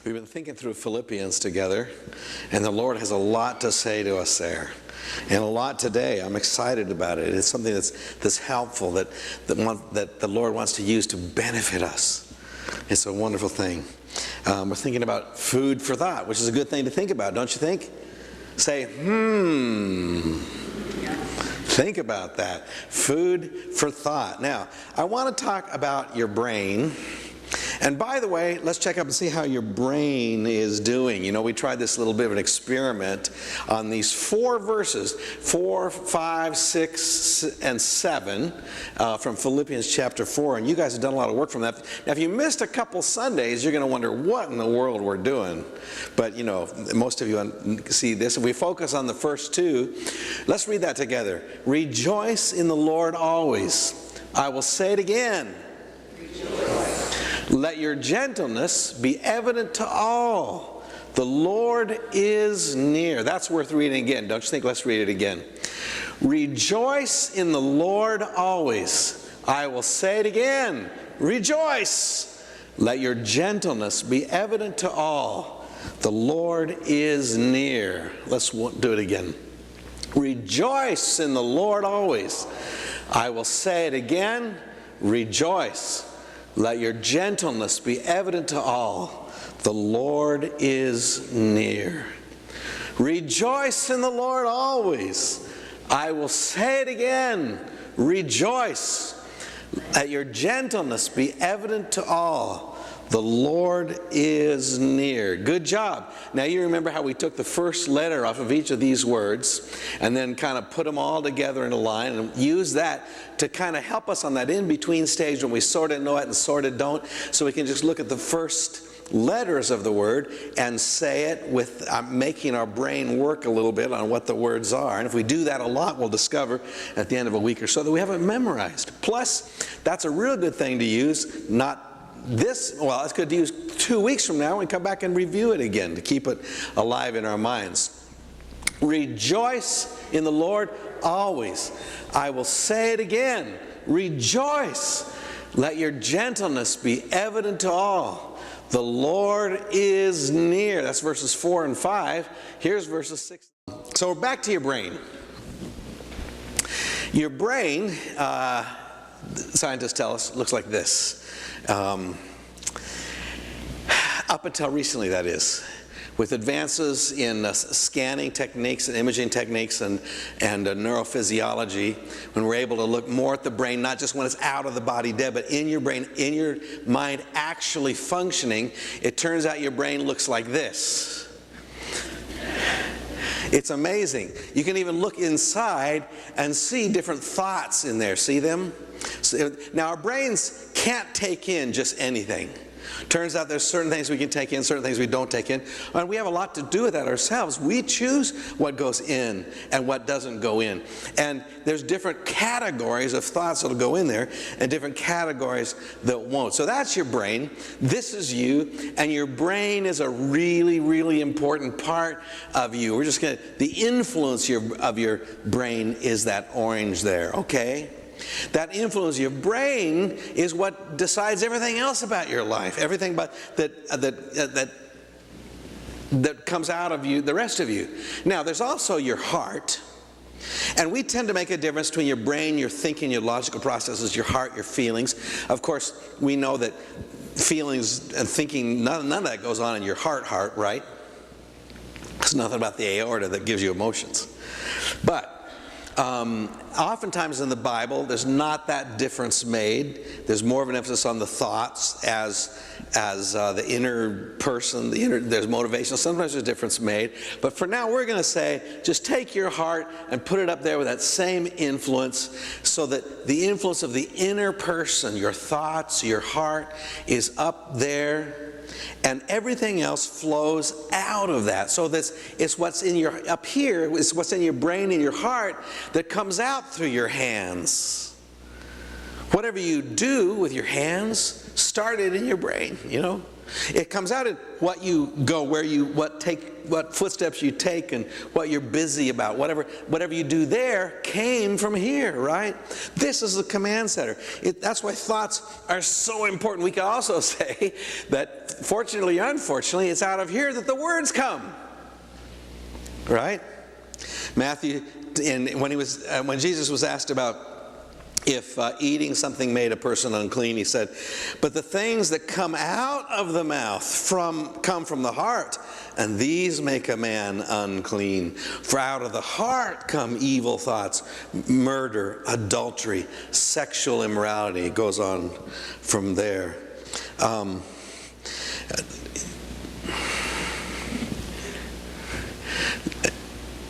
We've been thinking through Philippians together, and the Lord has a lot to say to us there. And a lot today. I'm excited about it. It's something that's helpful, that the Lord wants to use to benefit us. It's a wonderful thing. We're thinking about food for thought, which is a good thing to think about, don't you think? Say, Think about that. Food for thought. Now, I want to talk about your brain. And by the way, let's check up and see how your brain is doing. You know, we tried this little bit of an experiment on these 4 verses, 4, 5, 6, and 7 from Philippians chapter 4. And you guys have done a lot of work from that. Now, if you missed a couple Sundays, you're going to wonder what in the world we're doing. But, you know, most of you see this. If we focus on the first 2, let's read that together. Rejoice in the Lord always. I will say it again. Let your gentleness be evident to all. The Lord is near. That's worth reading again. Don't you think? Let's read it again. Rejoice in the Lord always. I will say it again. Rejoice. Let your gentleness be evident to all. The Lord is near. Let's do it again. Rejoice in the Lord always. I will say it again. Rejoice. Let your gentleness be evident to all. The Lord is near. Rejoice in the Lord always. I will say it again. Rejoice. Let your gentleness be evident to all. The Lord is near. Good job. Now you remember how we took the first letter off of each of these words and then kind of put them all together in a line and use that to kind of help us on that in-between stage when we sort of know it and sort of don't. So we can just look at the first letters of the word and say it with making our brain work a little bit on what the words are. And if we do that a lot, we'll discover at the end of a week or so that we have it memorized. Plus, that's a real good thing to use, not this, well, it's good to use 2 weeks from now and come back and review it again to keep it alive in our minds. Rejoice in the Lord always. I will say it again. Rejoice. Let your gentleness be evident to all. The Lord is near. That's verses 4 and 5. Here's verses 6. So we're back to your brain. Your brain, scientists tell us, looks like this. Up until recently, that is, with advances in scanning techniques and imaging techniques and neurophysiology, when we're able to look more at the brain, not just when it's out of the body dead, but in your brain, in your mind actually functioning, it turns out your brain looks like this. It's amazing. You can even look inside and see different thoughts in there. See them? So, now, our brains can't take in just anything. Turns out there's certain things we can take in, certain things we don't take in. And we have a lot to do with that ourselves. We choose what goes in and what doesn't go in. And there's different categories of thoughts that will go in there and different categories that won't. So that's your brain. This is you. And your brain is a really, really important part of you. We're just going to, the influence of your brain is that orange there, okay? That influence of your brain is what decides everything else about your life. Everything but that comes out of you, the rest of you. Now, there's also your heart. And we tend to make a difference between your brain, your thinking, your logical processes, your heart, your feelings. Of course, we know that feelings and thinking, none of that goes on in your heart, right? There's nothing about the aorta that gives you emotions. But oftentimes in the Bible, there's not that difference made. There's more of an emphasis on the thoughts as the inner person, there's motivation. Sometimes there's a difference made. But for now, we're going to say, just take your heart and put it up there with that same influence so that the influence of the inner person, your thoughts, your heart, is up there. And everything else flows out of that. So it's what's in your, up here, it's what's in your brain and your heart that comes out through your hands. Whatever you do with your hands started in your brain, you know. It comes out in what you go, what footsteps you take, and what you're busy about. Whatever you do there came from here, right? This is the command center. That's why thoughts are so important. We can also say that, fortunately or unfortunately, it's out of here that the words come, right? Matthew, when Jesus was asked about if eating something made a person unclean, he said, but the things that come out of the mouth come from the heart, and these make a man unclean. For out of the heart come evil thoughts, murder, adultery, sexual immorality. It goes on from there.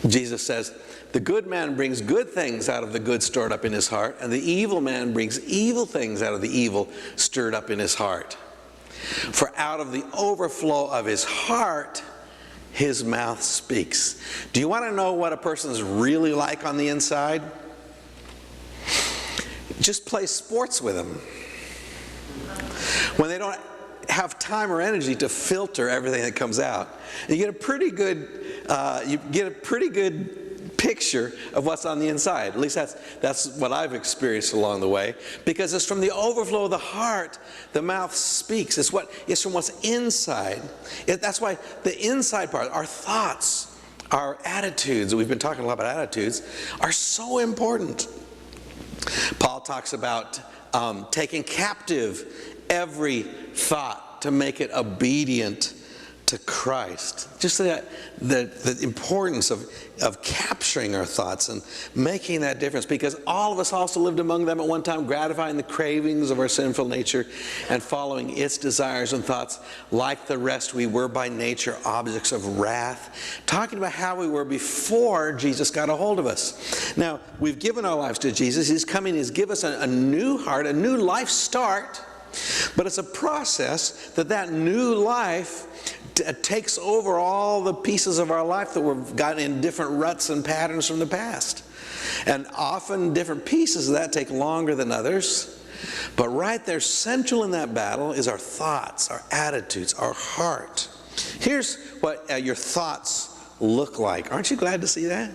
Jesus says, the good man brings good things out of the good stored up in his heart, and the evil man brings evil things out of the evil stirred up in his heart. For out of the overflow of his heart, his mouth speaks. Do you want to know what a person's really like on the inside? Just play sports with them. When they don't have time or energy to filter everything that comes out, you get a pretty good picture of what's on the inside. At least that's what I've experienced along the way, because it's from the overflow of the heart the mouth speaks. It's from what's inside. That's why the inside part, our thoughts, our attitudes, we've been talking a lot about attitudes, are so important. Paul talks about taking captive every thought to make it obedient to Christ. Just the importance of capturing our thoughts and making that difference, because all of us also lived among them at one time, gratifying the cravings of our sinful nature and following its desires and thoughts. Like the rest, we were by nature objects of wrath. Talking about how we were before Jesus got a hold of us. Now, we've given our lives to Jesus. He's coming, He's given us a new heart, a new life start. But it's a process that new life takes over all the pieces of our life that we've gotten in different ruts and patterns from the past. And often different pieces of that take longer than others. But right there, central in that battle, is our thoughts, our attitudes, our heart. Here's what your thoughts look like. Aren't you glad to see that?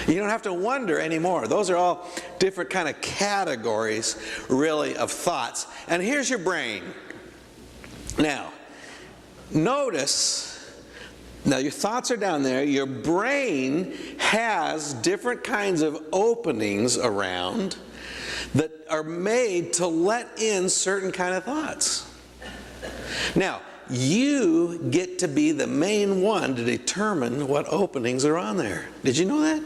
You don't have to wonder anymore. Those are all different kind of categories, really, of thoughts. And here's your brain. Now, notice, now your thoughts are down there. Your brain has different kinds of openings around that are made to let in certain kind of thoughts. Now, you get to be the main one to determine what openings are on there. Did you know that?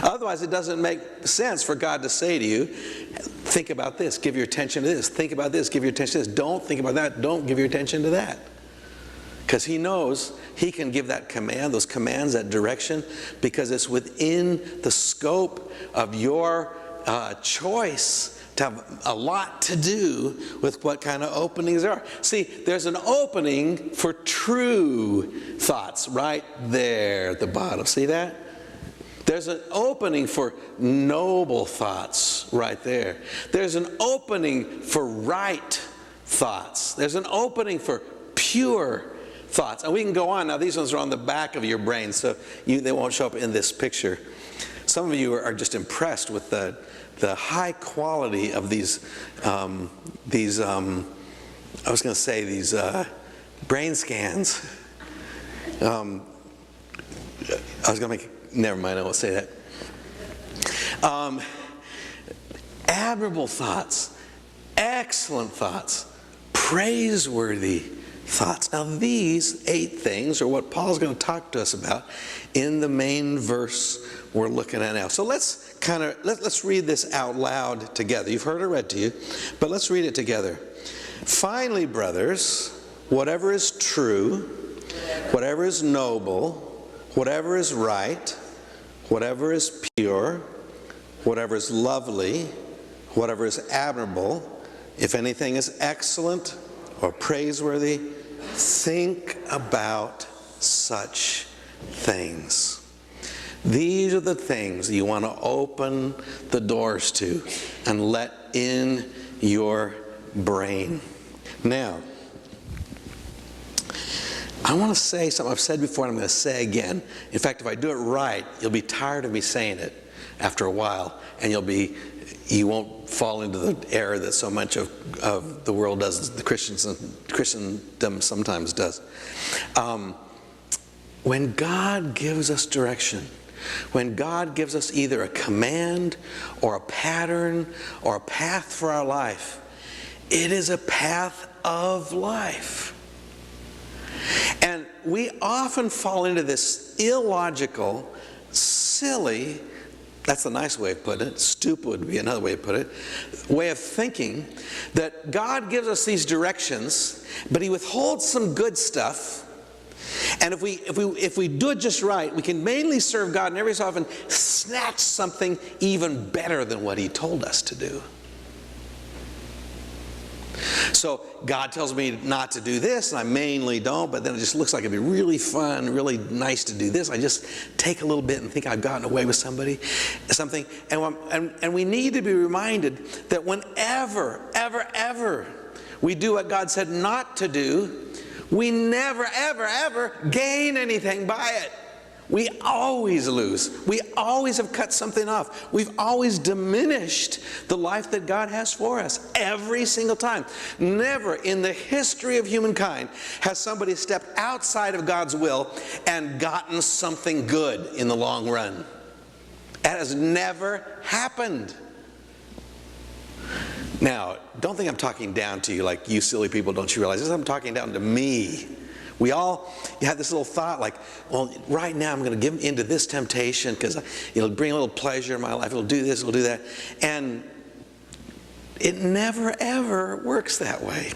Otherwise, it doesn't make sense for God to say to you, think about this, give your attention to this. Think about this, give your attention to this. Don't think about that, don't give your attention to that. Because He knows He can give that command, those commands, that direction, because it's within the scope of your choice to have a lot to do with what kind of openings there are. See, there's an opening for true thoughts right there at the bottom. See that? There's an opening for noble thoughts right there. There's an opening for right thoughts. There's an opening for pure thoughts. And we can go on. Now, these ones are on the back of your brain, so they won't show up in this picture. Some of you are just impressed with the high quality of these brain scans. Never mind, I won't say that. Admirable thoughts, excellent thoughts, praiseworthy thoughts. Now, these 8 things are what Paul's going to talk to us about in the main verse we're looking at now. So let's read this out loud together. You've heard it read to you, but let's read it together. Finally, brothers, whatever is true, whatever is noble, whatever is right, whatever is pure, whatever is lovely, whatever is admirable, if anything is excellent or praiseworthy, think about such things. These are the things you want to open the doors to and let in your brain. Now, I want to say something I've said before and I'm going to say again. In fact, if I do it right, you'll be tired of me saying it after a while, and you won't fall into the error that so much of the world does, the Christendom sometimes does. When God gives us direction, when God gives us either a command or a pattern or a path for our life, it is a path of life. And we often fall into this illogical, silly, that's the nice way of putting it, stupid would be another way to put it, way of thinking that God gives us these directions, but He withholds some good stuff. And if we do it just right, we can mainly serve God and every so often snatch something even better than what He told us to do. So God tells me not to do this, and I mainly don't, but then it just looks like it'd be really fun, really nice to do this. I just take a little bit and think I've gotten away with something. And we need to be reminded that whenever, ever we do what God said not to do, we never, ever gain anything by it. We always lose. We always have cut something off. We've always diminished the life that God has for us every single time. Never in the history of humankind has somebody stepped outside of God's will and gotten something good in the long run. That has never happened. Now, don't think I'm talking down to you like, you silly people, don't you realize this? I'm talking down to me. We all have this little thought like, well, right now I'm going to give into this temptation because it'll bring a little pleasure in my life. It'll do this, it'll do that. And it never, ever works that way.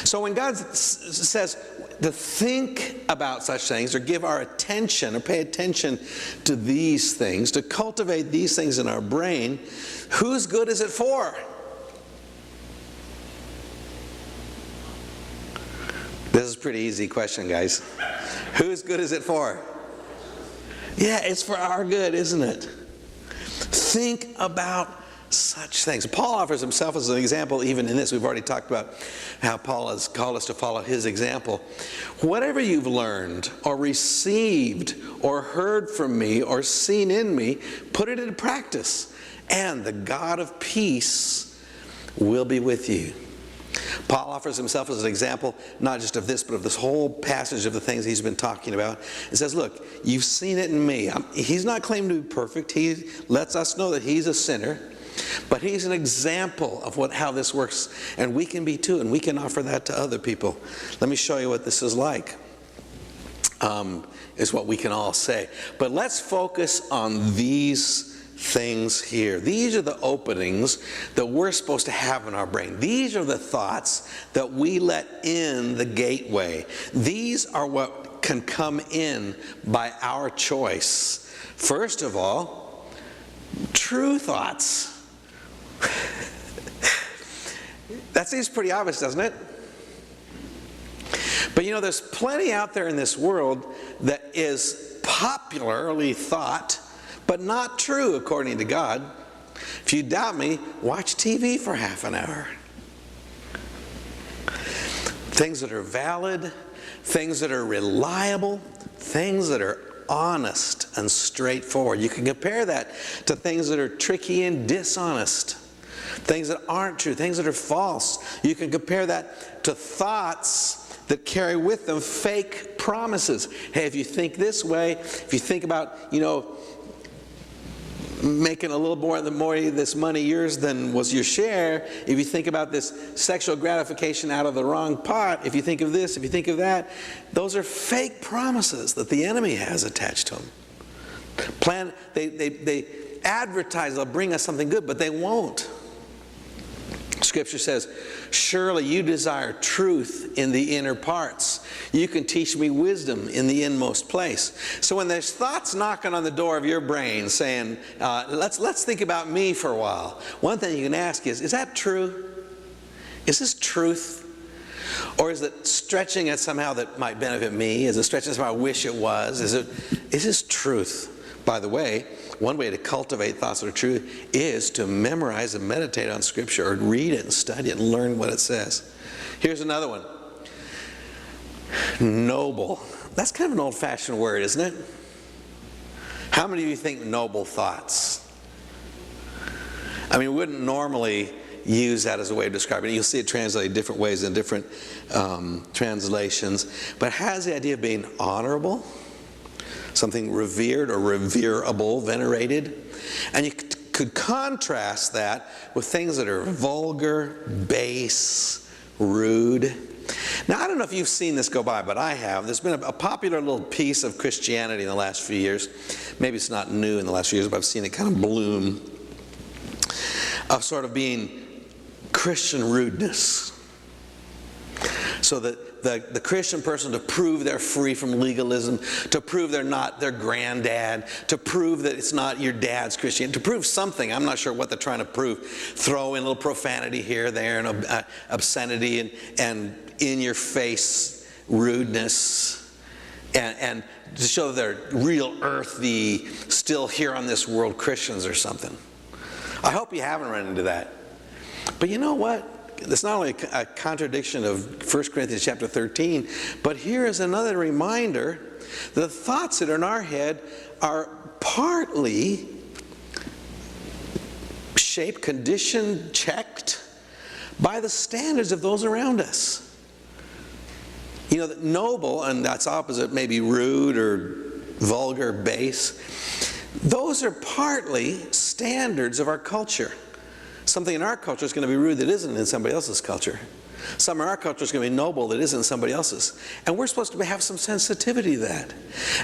So when God says to think about such things or give our attention or pay attention to these things, to cultivate these things in our brain, whose good is it for? This is a pretty easy question, guys. Whose good is it for? Yeah, it's for our good, isn't it? Think about such things. Paul offers himself as an example even in this. We've already talked about how Paul has called us to follow his example. Whatever you've learned or received or heard from me or seen in me, put it into practice, and the God of peace will be with you. Paul offers himself as an example, not just of this, but of this whole passage of the things he's been talking about. He says, look, you've seen it in me. He's not claiming to be perfect. He lets us know that he's a sinner, but he's an example of how this works, and we can be too, and we can offer that to other people. Let me show you what this is like, is what we can all say. But let's focus on these things here. These are the openings that we're supposed to have in our brain. These are the thoughts that we let in the gateway. These are what can come in by our choice. First of all, true thoughts. That seems pretty obvious, doesn't it? But you know, there's plenty out there in this world that is popularly thought, but not true according to God. If you doubt me, watch TV for half an hour. Things that are valid, things that are reliable, things that are honest and straightforward. You can compare that to things that are tricky and dishonest, things that aren't true, things that are false. You can compare that to thoughts that carry with them fake promises. Hey, if you think this way, if you think about, making a little more this money yours than was your share, if you think about this sexual gratification out of the wrong pot, if you think of this, if you think of that, those are fake promises that the enemy has attached to them. They advertise they'll bring us something good, but they won't. Scripture says, surely you desire truth in the inner parts. You can teach me wisdom in the inmost place. So when there's thoughts knocking on the door of your brain saying, let's think about me for a while, one thing you can ask is that true? Is this truth? Or is it stretching it somehow that might benefit me? Is it stretching it somehow I wish it was? Is this truth? By the way, one way to cultivate thoughts that are true is to memorize and meditate on Scripture, or read it and study it and learn what it says. Here's another one. Noble. That's kind of an old-fashioned word, isn't it? How many of you think noble thoughts? I mean, we wouldn't normally use that as a way of describing it. You'll see it translated different ways in different translations. But it has the idea of being honorable, something revered or reverable, venerated. And you could contrast that with things that are vulgar, base, rude. Now, I don't know if you've seen this go by, but I have. There's been a popular little piece of Christianity in the last few years. Maybe it's not new in the last few years, but I've seen it kind of bloom, of sort of being Christian rudeness. So that the Christian person, to prove they're free from legalism, to prove they're not their granddad, to prove that it's not your dad's Christianity, to prove something, I'm not sure what they're trying to prove. Throw in a little profanity here, there, and obscenity, and in-your-face rudeness, and to show that they're real earthy, still here on this world Christians or something. I hope you haven't run into that. But you know what? It's not only a contradiction of 1 Corinthians chapter 13, but here is another reminder that the thoughts that are in our head are partly shaped, conditioned, checked by the standards of those around us. You know, that noble, and that's opposite, maybe rude or vulgar, base, those are partly standards of our culture. Something in our culture is going to be rude that isn't in somebody else's culture. Some in our culture is going to be noble that isn't in somebody else's. And we're supposed to have some sensitivity to that.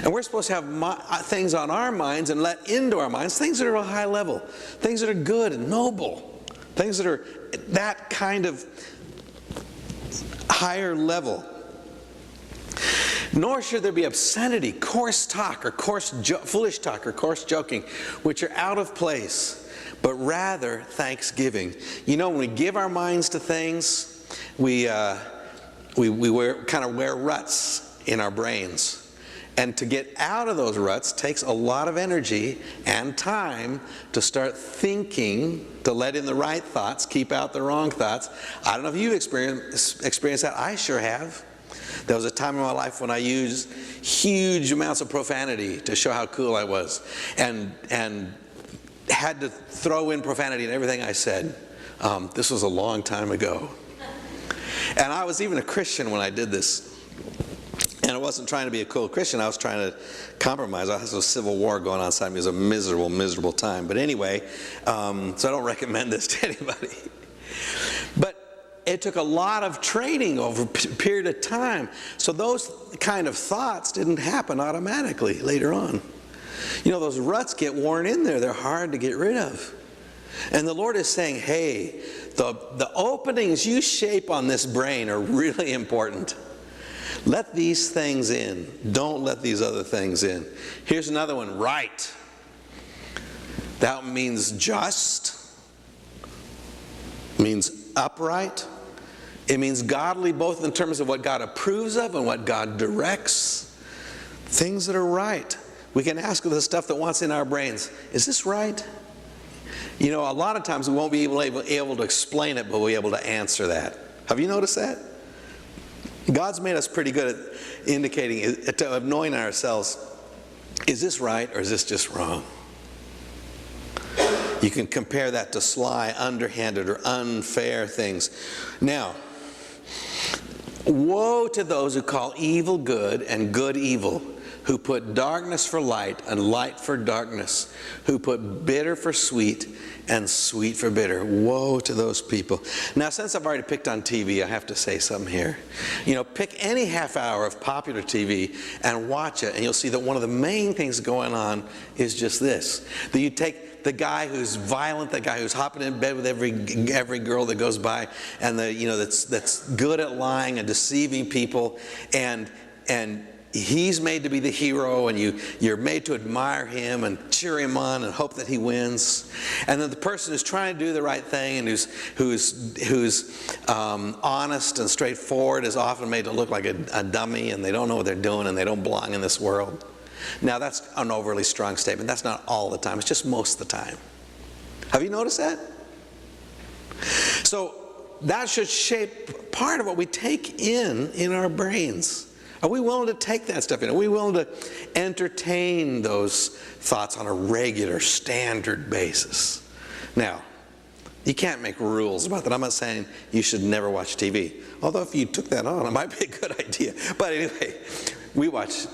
And we're supposed to have things on our minds and let into our minds things that are at a high level, things that are good and noble, things that are that kind of higher level. Nor should there be obscenity, coarse talk, or foolish talk, or coarse joking, which are out of place, but rather thanksgiving. You know, when we give our minds to things, we kind of wear ruts in our brains. And to get out of those ruts takes a lot of energy and time to start thinking, to let in the right thoughts, keep out the wrong thoughts. I don't know if you've experienced that. I sure have. There was a time in my life when I used huge amounts of profanity to show how cool I was, and had to throw in profanity in everything I said. This was a long time ago. And I was even a Christian when I did this. And I wasn't trying to be a cool Christian. I was trying to compromise. I had a civil war going on inside me. It was a miserable, miserable time. But anyway, so I don't recommend this to anybody. But it took a lot of training over a period of time. So those kind of thoughts didn't happen automatically later on. You know, those ruts get worn in there. They're hard to get rid of. And the Lord is saying, hey, the openings you shape on this brain are really important. Let these things in. Don't let these other things in. Here's another one, right. That means just. Means upright. It means godly, both in terms of what God approves of and what God directs. Things that are right. We can ask the stuff that wants in our brains, is this right? You know, a lot of times we won't be able to explain it, but we'll be able to answer that. Have you noticed that? God's made us pretty good at indicating, of knowing ourselves, is this right or is this just wrong? You can compare that to sly, underhanded, or unfair things. Now, woe to those who call evil good and good evil, who put darkness for light and light for darkness, who put bitter for sweet and sweet for bitter. Woe to those people. Now, since I've already picked on TV, I have to say something here. You know, pick any half hour of popular TV and watch it, and you'll see that one of the main things going on is just this. That you take the guy who's violent, the guy who's hopping in bed with every girl that goes by, and that's good at lying and deceiving people, and he's made to be the hero, and you're made to admire him and cheer him on and hope that he wins. And then the person who's trying to do the right thing and who's honest and straightforward is often made to look like a dummy, and they don't know what they're doing and they don't belong in this world. Now, that's an overly strong statement. That's not all the time. It's just most of the time. Have you noticed that? So that should shape part of what we take in our brains. Are we willing to take that stuff in? Are we willing to entertain those thoughts on a regular, standard basis? Now, you can't make rules about that. I'm not saying you should never watch TV. Although if you took that on, it might be a good idea. But anyway, we watch,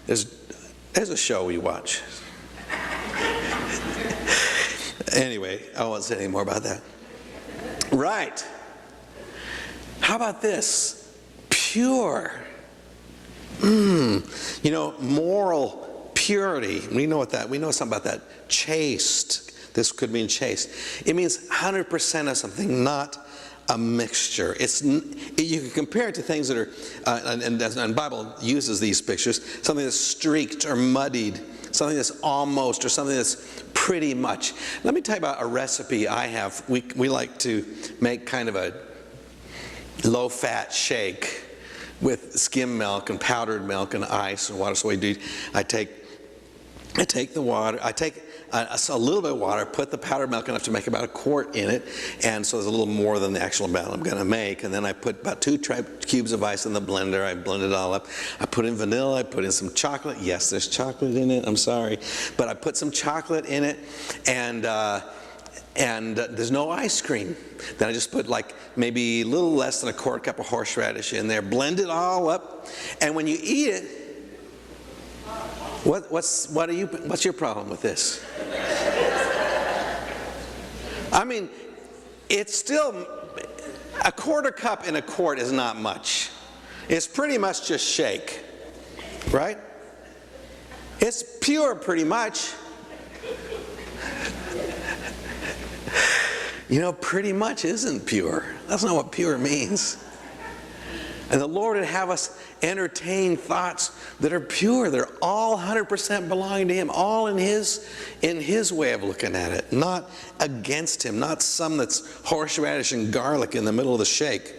there's a show we watch. Anyway, I won't say any more about that. Right. How about this? Pure. Moral purity. We know something about that. Chaste. This could mean chaste. It means 100% of something, not a mixture. You can compare it to things that are, and the Bible uses these pictures, something that's streaked or muddied, something that's almost, or something that's pretty much. Let me tell you about a recipe I have. We like to make kind of a low-fat shake with skim milk and powdered milk and ice and water. So I take the water, I take a little bit of water, put the powdered milk enough to make about a quart in it, and so there's a little more than the actual amount I'm going to make, and then I put about 2 cubes of ice in the blender. I blend it all up. I put in vanilla, I put in some chocolate. Yes, there's chocolate in it, I'm sorry, but I put some chocolate in it, and there's no ice cream. Then I just put like maybe a little less than a quart cup of horseradish in there, blend it all up, and when you eat it, what's your problem with this? I mean, it's still, a quarter cup in a quart is not much. It's pretty much just shake, right? It's pure pretty much. Pretty much isn't pure. That's not what pure means. And the Lord would have us entertain thoughts that are pure. They're all 100% belonging to Him, all in His way of looking at it, not against Him, not some that's horseradish and garlic in the middle of the shake.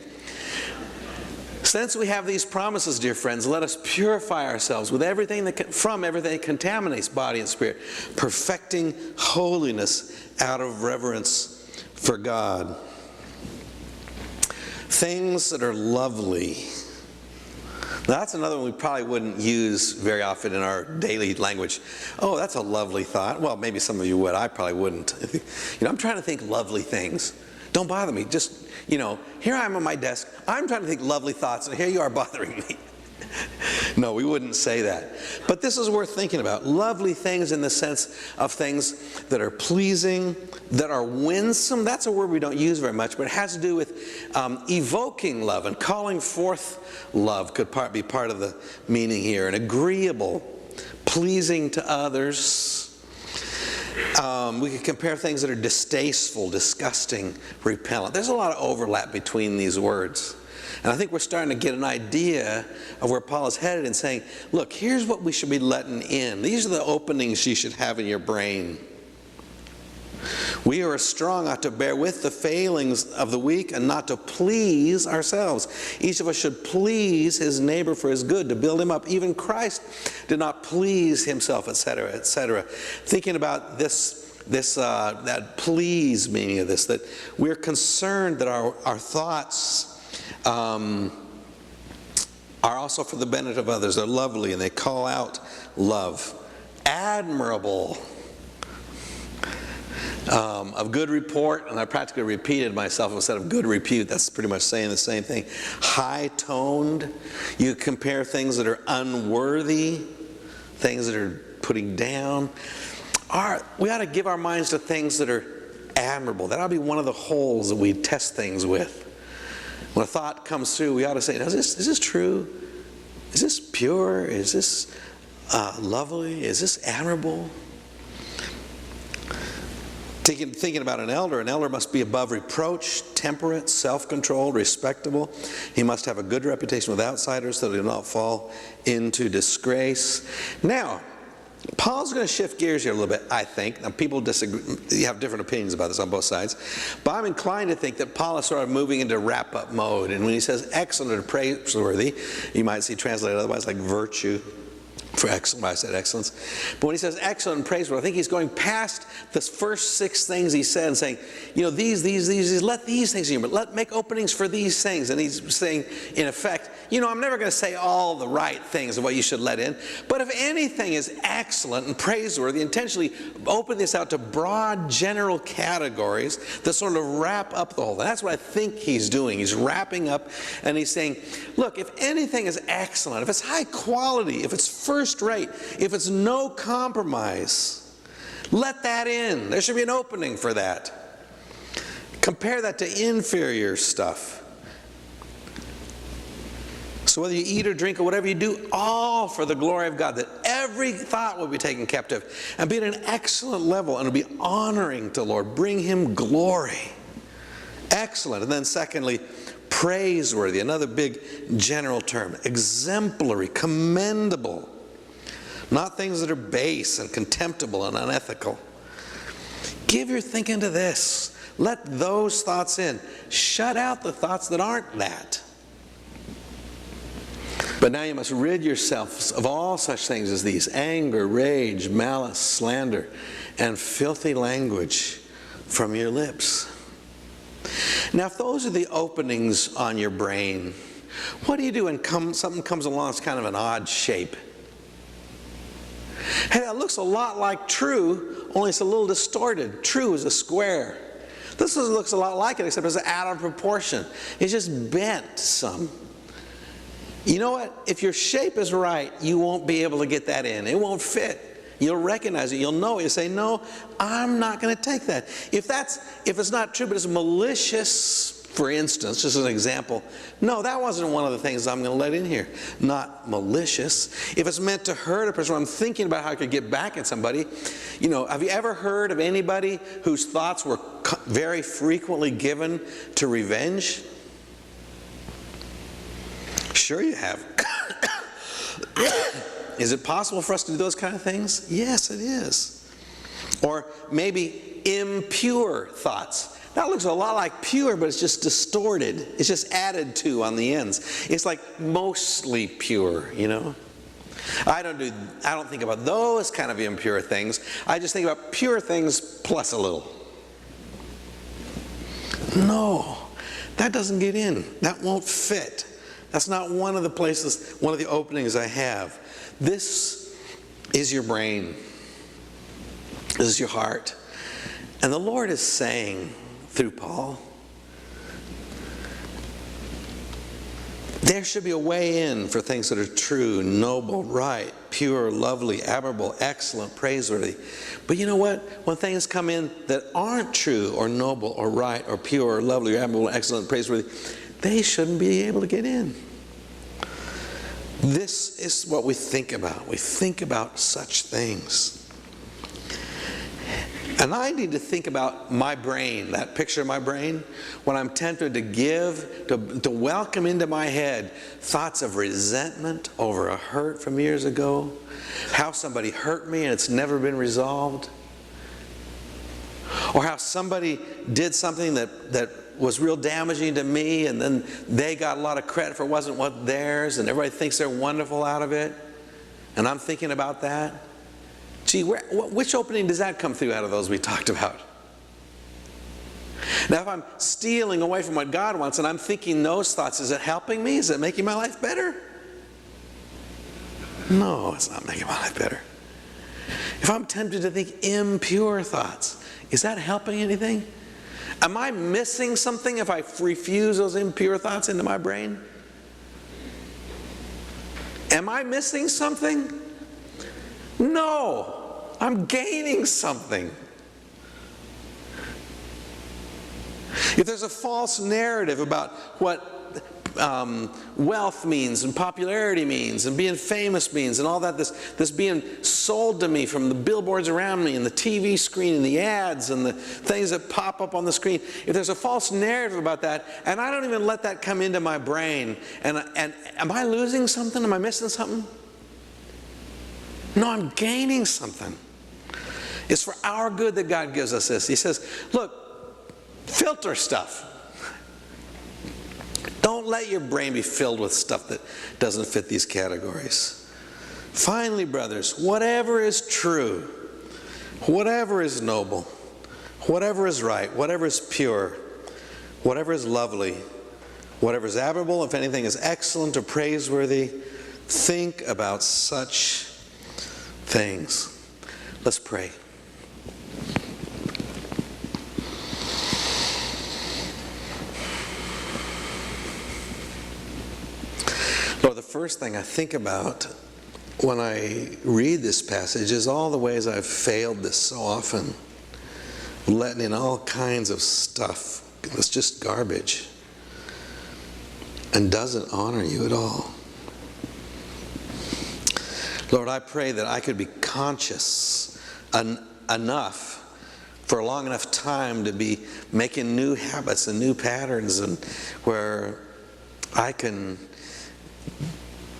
Since we have these promises, dear friends, let us purify ourselves with from everything that contaminates body and spirit, perfecting holiness out of reverence for God. Things that are lovely. Now that's another one we probably wouldn't use very often in our daily language. Oh, that's a lovely thought. Well, maybe some of you would. I probably wouldn't. I'm trying to think lovely things. Don't bother me. Just, here I am on my desk. I'm trying to think lovely thoughts, and here you are bothering me. No, we wouldn't say that. But this is worth thinking about. Lovely things in the sense of things that are pleasing, that are winsome. That's a word we don't use very much, but it has to do with evoking love and calling forth love could be part of the meaning here. And agreeable, pleasing to others. We could compare things that are distasteful, disgusting, repellent. There's a lot of overlap between these words. And I think we're starting to get an idea of where Paul is headed in saying, look, here's what we should be letting in. These are the openings you should have in your brain. We who are strong ought to bear with the failings of the weak and not to please ourselves. Each of us should please his neighbor for his good, to build him up. Even Christ did not please himself, etc., etc. Thinking about that please meaning of this, that we're concerned that our thoughts are also for the benefit of others. They're lovely and they call out love. Admirable, of good report, and I practically repeated myself instead of good repute. That's pretty much saying the same thing. High-toned. You compare things that are unworthy, things that are putting down. We ought to give our minds to things that are admirable. That ought to be one of the holes that we test things with. When a thought comes through, we ought to say, is this true? Is this pure? Is this lovely? Is this admirable? Thinking about an elder must be above reproach, temperate, self-controlled, respectable. He must have a good reputation with outsiders so that he will not fall into disgrace. Now, Paul's going to shift gears here a little bit, I think. Now, people disagree. You have different opinions about this on both sides. But I'm inclined to think that Paul is sort of moving into wrap-up mode. And when he says excellent or praiseworthy, you might see translated otherwise like virtue. For excellent, I said excellence. But when he says excellent and praiseworthy, I think he's going past the first 6 things he said and saying, these, let these things in you, but make openings for these things. And he's saying, in effect, I'm never going to say all the right things of what you should let in, but if anything is excellent and praiseworthy, intentionally open this out to broad, general categories that sort of wrap up the whole thing. That's what I think he's doing. He's wrapping up, and he's saying, look, if anything is excellent, if it's high quality, if it's first rate, if it's no compromise, let that in. There should be an opening for that. Compare that to inferior stuff. So whether you eat or drink or whatever you do, all for the glory of God, that every thought will be taken captive and be at an excellent level, and it'll be honoring to the Lord. Bring him glory. Excellent. And then secondly, praiseworthy, another big general term. Exemplary, commendable. Not things that are base and contemptible and unethical. Give your thinking to this. Let those thoughts in. Shut out the thoughts that aren't that. But now you must rid yourselves of all such things as these: anger, rage, malice, slander, and filthy language from your lips. Now, if those are the openings on your brain, what do you do when something comes along that's kind of an odd shape? Hey, that looks a lot like true, only it's a little distorted. True is a square. This looks a lot like it, except it's out of proportion. It's just bent some. You know what? If your shape is right, you won't be able to get that in. It won't fit. You'll recognize it. You'll know it. You'll say, no, I'm not going to take that. If it's not true, but it's malicious, for instance, just as an example, no, that wasn't one of the things I'm going to let in here. Not malicious. If it's meant to hurt a person, I'm thinking about how I could get back at somebody. Have you ever heard of anybody whose thoughts were very frequently given to revenge? Sure you have. Is it possible for us to do those kind of things? Yes, it is. Or maybe impure thoughts. That looks a lot like pure, but it's just distorted. It's just added to on the ends. It's like mostly pure, I don't think about those kind of impure things. I just think about pure things plus a little. No, that doesn't get in. That won't fit. That's not one of the places, one of the openings I have. This is your brain. This is your heart. And the Lord is saying through Paul, there should be a way in for things that are true, noble, right, pure, lovely, admirable, excellent, praiseworthy. But you know what? When things come in that aren't true or noble or right or pure or lovely or admirable, excellent, praiseworthy, they shouldn't be able to get in. This is what we think about. We think about such things. And I need to think about my brain, that picture of my brain, when I'm tempted to give, to welcome into my head thoughts of resentment over a hurt from years ago, how somebody hurt me and it's never been resolved, or how somebody did something that was real damaging to me and then they got a lot of credit for it wasn't what theirs and everybody thinks they're wonderful out of it, and I'm thinking about that. Gee, which opening does that come through out of those we talked about? Now, if I'm stealing away from what God wants and I'm thinking those thoughts, is it helping me? Is it making my life better? No, it's not making my life better. If I'm tempted to think impure thoughts, is that helping anything? Am I missing something if I refuse those impure thoughts into my brain? Am I missing something? No, I'm gaining something. If there's a false narrative about what wealth means and popularity means and being famous means and all that, this being sold to me from the billboards around me and the TV screen and the ads and the things that pop up on the screen, if there's a false narrative about that and I don't even let that come into my brain, and am I losing something? Am I missing something? No, I'm gaining something. It's for our good that God gives us this. He says, look, filter stuff. Don't let your brain be filled with stuff that doesn't fit these categories. Finally, brothers, whatever is true, whatever is noble, whatever is right, whatever is pure, whatever is lovely, whatever is admirable, if anything is excellent or praiseworthy, think about such things. Let's pray. Lord, the first thing I think about when I read this passage is all the ways I've failed this so often, letting in all kinds of stuff that's just garbage and doesn't honor you at all. Lord, I pray that I could be conscious enough for a long enough time to be making new habits and new patterns, and where I can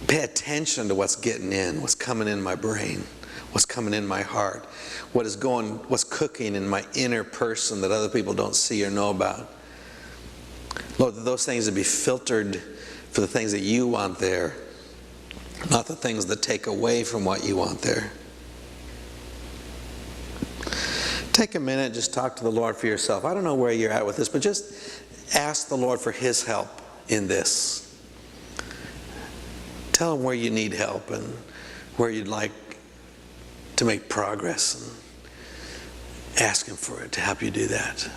pay attention to what's getting in, what's coming in my brain, what's coming in my heart, what's cooking in my inner person that other people don't see or know about. Lord, those things would be filtered for the things that you want there, not the things that take away from what you want there. Take a minute, just talk to the Lord for yourself. I don't know where you're at with this, but just ask the Lord for His help in this. Tell Him where you need help and where you'd like to make progress, and ask Him for it to help you do that.